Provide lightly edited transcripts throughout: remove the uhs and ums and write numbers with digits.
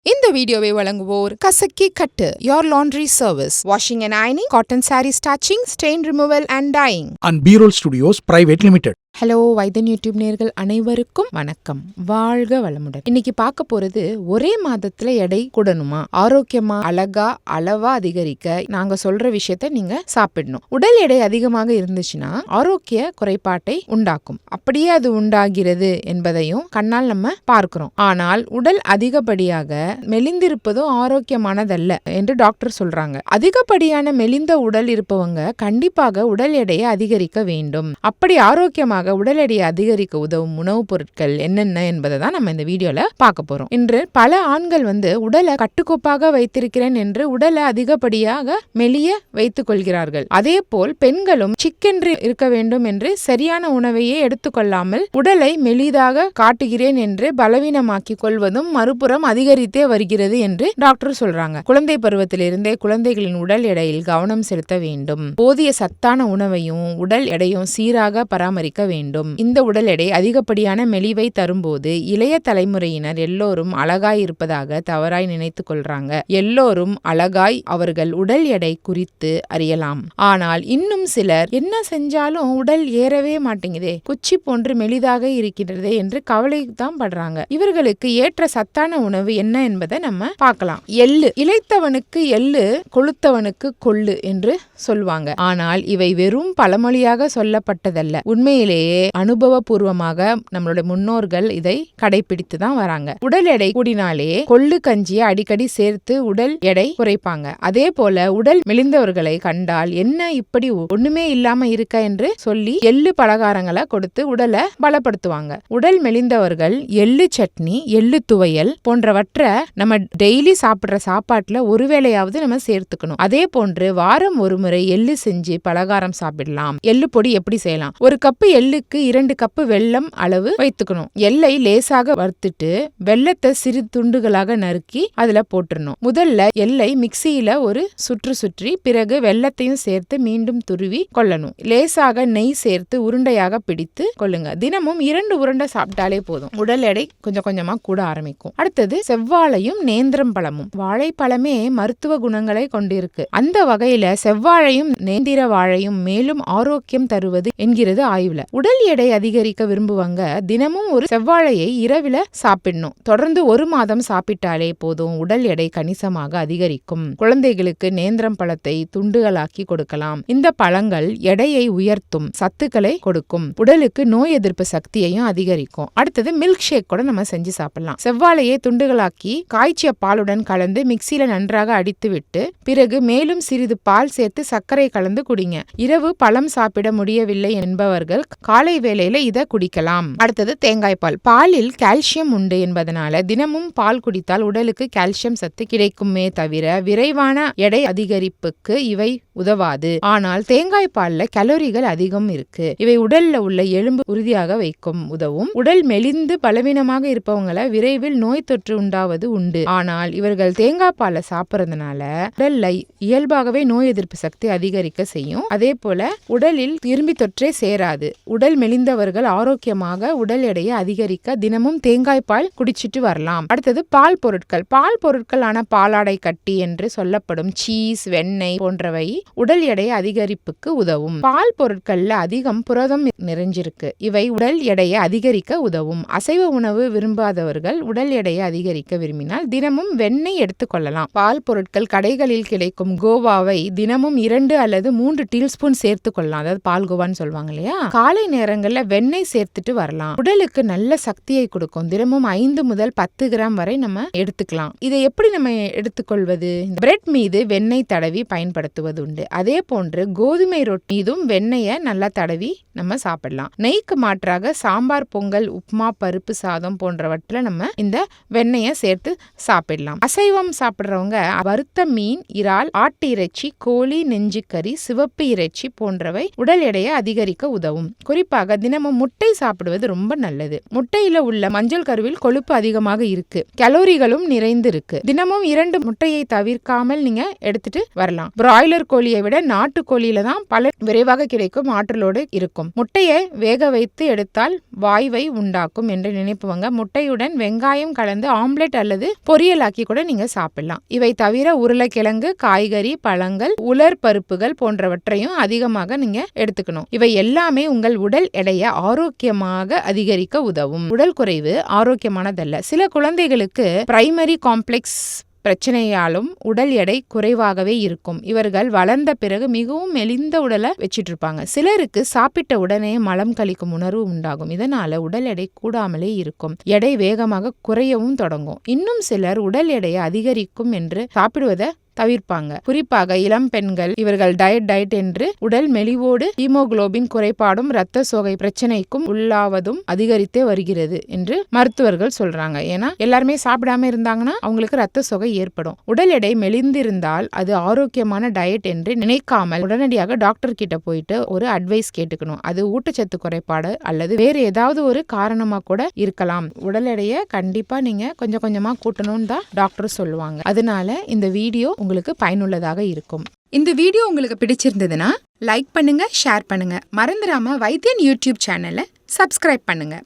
இந்த வீடியோவை வழங்குவோர் கசக்கி கட்டு your laundry service washing and ironing cotton saree starching stain removal and dyeing and B-Roll Studios Private Limited. Hello வைதன் YouTube நேயர்கள் அனைவருக்கும் வணக்கம். வாழ்க வளமுடன். இன்னைக்கு பார்க்க போறது ஒரே மாதத்துல எடை கூடணுமா, ஆரோக்கியமா, அழகா, அளவா அதிகரிக்க நாங்க சொல்ற விஷயத்த நீங்க சாப்பிடணும். உடல் எடை அதிகமாக இருந்துச்சுன்னா ஆரோக்கிய குறைபாட்டை உண்டாக்கும். அப்படியே அது உண்டாகிறது என்பதையும் கண்ணால் நம்ம பார்க்கிறோம். ஆனால் உடல் அதிகப்படியாக மெலிந்திருப்பதும் ஆரோக்கியமானதல்ல என்று டாக்டர் சொல்றாங்க. அதிகப்படியான மெலிந்த உடல் இருப்பவங்க கண்டிப்பாக உடல் எடையை அதிகரிக்க வேண்டும். அப்படி ஆரோக்கியமாக உடல் எடையை அதிகரிக்க உதவும் உணவுப் பொருட்கள் என்னென்ன என்பதை தான் நம்ம இந்த வீடியோல பார்க்க போறோம். இன்று பல ஆண்கள் உடலை கட்டுக்கோப்பாக வைத்திருக்கிறேன் என்று உடலை அதிகப்படியாக மெலிய வைத்துக் கொள்கிறார்கள். அதே போல் பெண்களும் சிக்கென்று இருக்க வேண்டும் என்று சரியான உணவையே எடுத்துக்கொள்ளாமல் உடலை மெலிதாக காட்டுகிறேன் என்று பலவீனமாக்கி கொள்வதும் மறுபுறம் அதிகரித்தே வருகிறது என்று டாக்டர் சொல்றாங்க. குழந்தை பருவத்திலிருந்தே குழந்தைகளின் உடல் எடையில் கவனம் செலுத்த வேண்டும். போதிய சத்தான உணவையும் உடல் எடையும் சீராக பராமரிக்க வேண்டும். இந்த உடல் எடை அதிகப்படியான மெலிவை தரும்போது இளைய தலைமுறையினர் எல்லோரும் அழகாய் இருப்பதாக தவறாய் நினைத்து கொள்றாங்க. எல்லோரும் அழகாய் அவர்கள் உடல் எடை குறித்து அறியலாம். ஆனால் இன்னும் சிலர் என்ன செஞ்சாலும் உடல் ஏறவே மாட்டேங்குதே, குச்சி போன்று மெலிதாக இருக்கின்றதே என்று கவலை தான் படுறாங்க. இவர்களுக்கு ஏற்ற சத்தான உணவு என்ன என்பதை நம்ம பார்க்கலாம். எள்ளு. இளைத்தவனுக்கு எள்ளு, கொழுத்தவனுக்கு கொள்ளு என்று சொல்வாங்க. ஆனால் இவை வெறும் பழமொழியாக சொல்லப்பட்டதல்ல. உண்மையிலேயே அனுபவபூர்வமாக நம்மளுடைய முன்னோர்கள் இதை கடைபிடித்து தான் வராங்க. உடல் எடை கூடினாலே கொள்ளு கஞ்சியை அடிக்கடி சேர்த்து உடல் எடை குறைப்பாங்க. அதே போல உடல் மெலிந்தவர்களை கண்டால் என்ன இப்படி ஒண்ணுமே இல்லாம இருக்க என்று சொல்லி எள்ளு பலகாரங்களை கொடுத்து உடலை பலப்படுத்துவாங்க. உடல் மெலிந்தவர்கள் எள்ளு சட்னி, எள்ளு துவையல் போன்றவற்றை நம்ம டெய்லி சாப்பிடுற சாப்பாட்டுல ஒருவேளையாவது நம்ம சேர்த்துக்கணும். அதே போன்று வாரம் ஒரு முறை எள்ளு செஞ்சு பலகாரம் சாப்பிடலாம். எள்ளு பொடி எப்படி செய்யலாம்? ஒரு கப்பு எள்ளுக்கு 2 கப்பு வெல்லம் அளவு வைத்துக்கணும். எள்ளை லேசாக வறுத்துட்டு வெல்லத்தை சிறு துண்டுகளாக நறுக்கி அதுல போட்டுறணும். முதல்ல எள்ளை மிக்சியில ஒரு சுற்றி பிறகு வெல்லத்தையும் சேர்த்து மீண்டும் துருவி கொள்ளணும். லேசாக நெய் சேர்த்து உருண்டையாக பிடித்து கொள்ளுங்க. தினமும் 2 உருண்டை சாப்பிட்டாலே போதும். உடல் எடை கொஞ்சம் கொஞ்சமா கூட ஆரம்பிக்கும். அடுத்தது செவ்வாழையும் நேந்திரம் பழமும். வாழைப்பழமே மருத்துவ குணங்களை கொண்டிருக்கு. அந்த வகையில செவ்வாழையும் நேந்திர வாழையும் மேலும் ஆரோக்கியம் தருவது என்கிறது ஆய்வுல. உடல் எடை அதிகரிக்க விரும்புவங்க தினமும் ஒரு செவ்வாழையை இரவில சாப்பிடணும். தொடர்ந்து 1 மாதம் சாப்பிட்டாலே போதும் உடல் எடை கணிசமாக அதிகரிக்கும். குழந்தைகளுக்கு நேந்திரம் பழத்தை துண்டுகளாக்கி கொடுக்கலாம். இந்த பழங்கள் எடையை உயர்த்தும், சத்துக்களை கொடுக்கும், உடலுக்கு நோய் எதிர்ப்பு சக்தியையும் அதிகரிக்கும். அடுத்தது மில்க் ஷேக் கூட நம்ம செஞ்சு சாப்பிடலாம். செவ்வாழையை துண்டுகளாக்கி காய்ச்சிய பாலுடன் கலந்து மிக்சியில நன்றாக அடித்து விட்டு பிறகு மேலும் சிறிது பால் சேர்த்து சர்க்கரை கலந்து குடிங்க. இரவு பழம் சாப்பிட முடியவில்லை என்பவர்கள் காலை வேளையில இதை குடிக்கலாம். அடுத்தது தேங்காய் பால். பாலில் கால்சியம் உண்டு என்பதனால தினமும் பால் குடித்தால் உடலுக்கு கால்சியம் சத்து கிடைக்குமே தவிர விரைவான எடை அதிகரிப்புக்கு இவை உதவாது. ஆனால் தேங்காய் பால்ல கலோரிகள் அதிகம் இருக்கு. இவை உடல்ல உள்ள எலும்பு உறுதியாக வைக்கும் உதவும். உடல் மெலிந்து பலவீனமாக இருப்பவங்களை விரைவில் நோய் தொற்று உண்டாவது உண்டு. ஆனால் இவர்கள் தேங்காய் பாலை சாப்பிட்றதுனால உடல்ல இயல்பாகவே நோய் எதிர்ப்பு சக்தி அதிகரிக்க செய்யும். அதே போல உடலில் கிருமி தொற்றே சேராது. உடல் மெலிந்தவர்கள் ஆரோக்கியமாக உடல் எடையை அதிகரிக்க தினமும் தேங்காய் பால் குடிச்சிட்டு வரலாம். அடுத்தது பால் பொருட்கள். பால் பொருட்களான பாலாடை கட்டி என்று சொல்லப்படும் சீஸ், வெண்ணெய் போன்றவை உடல் எடை அதிகரிப்புக்கு உதவும். பால் பொருட்கள்ல அதிகம் புரதம் நிறைஞ்சிருக்கு. இவை உடல் எடையை அதிகரிக்க உதவும். அசைவ உணவு விரும்பாதவர்கள் உடல் எடையை அதிகரிக்க விரும்பினால் தினமும் வெண்ணெய் எடுத்துக்கொள்ளலாம். பால் பொருட்கள் கடைகளில் கிடைக்கும் கோவாவை தினமும் 2 அல்லது 3 டீஸ்பூன் சேர்த்து கொள்ளலாம். அதாவது பால் கோவான்னு சொல்லுவாங்க இல்லையா. காலை நேரங்கள்ல வெண்ணெய் சேர்த்துட்டு வரலாம். உடலுக்கு நல்ல சக்தியை கொடுக்கும். தினமும் 5 முதல் 10 கிராம் வரை நம்ம எடுத்துக்கலாம். இதை எப்படி நம்ம எடுத்துக்கொள்வது? பிரெட் மீது வெண்ணெய் தடவி பயன்படுத்துவது உண்டு. அதே போன்று கோதுமை ரொட்டி மீதும் வெண்ணெயை நல்லா தடவி நம்ம சாப்பிடலாம். நெய்க்கு மாற்றாக சாம்பார், பொங்கல், உப்மா, பருப்பு சாதம் போன்றவற்றில் நம்ம இந்த வெண்ணெயை சேர்த்து சாப்பிடலாம். அசைவம் சாப்பிடுறவங்க வறுத்த மீன், இறால், ஆட்டு இறைச்சி, கோழி நெஞ்சுக்கறி, சிவப்பு இறைச்சி போன்றவை உடல் எடையை அதிகரிக்க உதவும். குறிப்பாக தினமும் முட்டை சாப்பிடுவது ரொம்ப நல்லது. முட்டையில உள்ள மஞ்சள் கருவில் கொழுப்பு அதிகமாக இருக்கு, கலோரிகளும் நிறைந்து இருக்கு. தினமும் 2 முட்டையை தவிர்க்காமல் நீங்க எடுத்துட்டு வரலாம். பிராய்லர் கோழியை விட நாட்டு கோழியில தான் பல விரைவாக கிடைக்கும் ஆற்றலோடு இருக்கும். முட்டையை வேக வைத்து எடுத்தால் வாய்வை உண்டாக்கும் என்று நினைப்பவங்க முட்டையுடன் வெங்காயம் கலந்து ஆம்லெட் அல்லது பொரியலாக்கி கூட நீங்க சாப்பிடலாம். இவை தவிர உருளைக்கிழங்கு, காய்கறி, பழங்கள், உலர் பருப்புகள் போன்றவற்றையும் அதிகமாக நீங்க எடுத்துக்கணும். இவை எல்லாமே உங்கள் உடல் எடையை ஆரோக்கியமாக அதிகரிக்க உதவும். உடல் குறைவு ஆரோக்கியமானதல்ல. சில குழந்தைகளுக்கு பிரைமரி காம்ப்ளெக்ஸ் பிரச்சனையாலும் உடல் எடை குறைவாகவே இருக்கும். இவர்கள் வளர்ந்த பிறகு மிகவும் மெலிந்த உடலை வச்சிட்டு இருப்பாங்க. சிலருக்கு சாப்பிட்ட உடனே மலம் கழிக்கும் உணர்வு உண்டாகும். இதனால உடல் எடை கூடாமலே இருக்கும். எடை வேகமாக குறையவும் தொடங்கும். இன்னும் சிலர் உடல் எடையை அதிகரிக்கும் என்று சாப்பிடுவதை தவிர்ப்பாங்க. குறிப்பாக இளம் பெண்கள் இவர்கள் டயட் என்று உடல் மெலிவோடு ஹீமோகுளோபின் குறைபாடும் இரத்த சோகை பிரச்சனைக்கும் உள்ளாவதும் அதிகரித்தே வருகிறது என்று மருத்துவர்கள் சொல்றாங்க. ஏன்னா எல்லாருமே சாப்பிடாம இருந்தாங்கன்னா அவங்களுக்கு இரத்த சோகை ஏற்படும். உடல் எடை மெலிந்திருந்தால் அது ஆரோக்கியமான டயட் என்று நினைக்காமல் உடனடியாக டாக்டர் கிட்ட போயிட்டு ஒரு அட்வைஸ் கேட்டுக்கணும். அது ஊட்டச்சத்து குறைபாடு அல்லது வேறு ஏதாவது ஒரு காரணமா கூட இருக்கலாம். உடல் எடையை கண்டிப்பா நீங்க கொஞ்சம் கொஞ்சமா கூட்டணும்னு தான் டாக்டர் சொல்லுவாங்க. அதனால இந்த வீடியோ உங்களுக்கு பயனுள்ளதாக இருக்கும். இந்த வீடியோ உங்களுக்கு பிடிச்சிருந்ததுன்னா லைக் பண்ணுங்க, ஷேர் பண்ணுங்க. மறந்துடாம வைத்தியன் யூடியூப் சேனலை சப்ஸ்கிரைப் பண்ணுங்க.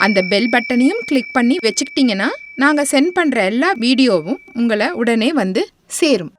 அந்த பெல் பட்டனையும் கிளிக் பண்ணி வச்சுக்கிட்டீங்கன்னா நாங்கள் சென்ட் பண்ற எல்லா வீடியோவும் உங்களை உடனே வந்து சேரும்.